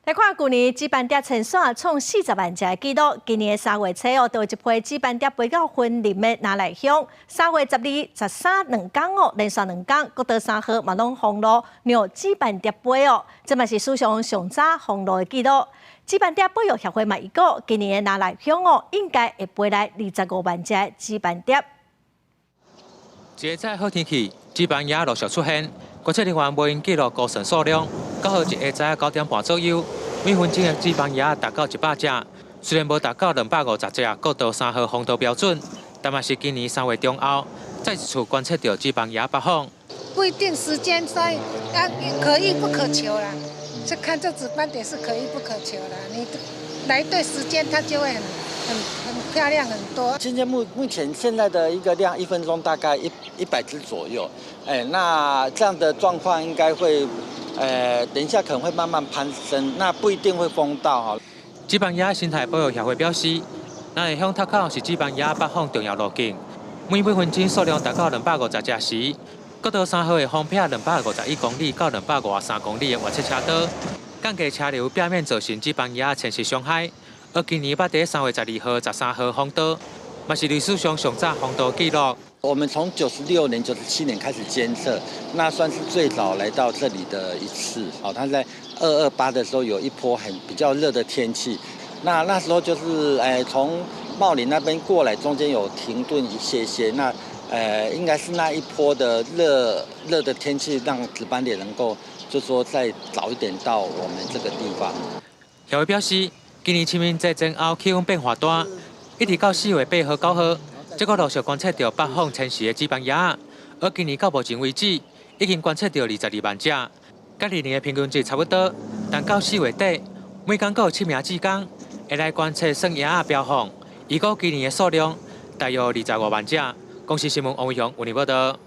来看去年鸡斑蝶青线创40万只的纪录，今年3月初就有一批鸡斑蝶飞到婚林的拿来乡。3月12、13两天连续2天，国道3号嘛拢封路，让鸡斑蝶飞哦，这嘛是史上上早封路的纪录。鸡斑蝶保育协会嘛预估，今年的拿来乡应该会飞来25万只鸡斑蝶。一个早好天气，鸡斑也陆续出现。观测人员无因记录高层数量，到好一下早9点半左右，每分钟的鸡斑鸭达到100只。虽然无达到250只国道3号风度标准，但嘛是今年3月中后再一次观测到鸡斑鸭北访。不一定时间，所以可遇不可求啦。就看这紫斑蝶是可遇不可求啦。你来对时间，它就会很漂亮很多。今天目前现在的一个量，1分钟大概100只左右。那这样的状况应该会，等一下可能会慢慢攀升，那不一定会封到哈。鸡斑鸭生态保育协会表示，咱的乡塔口是鸡斑鸭北访重要路径，每分钟数量达到250只时，国道3号的风撇251公里到253公里的越侧车道，降低车流表面造成鸡斑鸭侵蚀伤害。而今年捌在3月12号、13号封道，嘛是历史上上早封道纪录。我们从96年、97年开始监测，那算是最早来到这里的一次。它在228的时候有一波比较热的天气，那时候就是从茂林那边过来，中间有停顿一些。那应该是那一波的热的天气，让紫斑蝶能够就说再早一点到我们这个地方。协会表示，今年清明节前后气温变化大，一直到4月8号、9号。这个陆续观测到北访迁徙的鸡斑鸭，而今年到目前为止，已经观测到22万只，甲2年的平均值差不多。但到4月底，每天有7名志工会来观测算鸭的标访，预估今年的数量大约25万只。公视新闻王伟雄为你报道。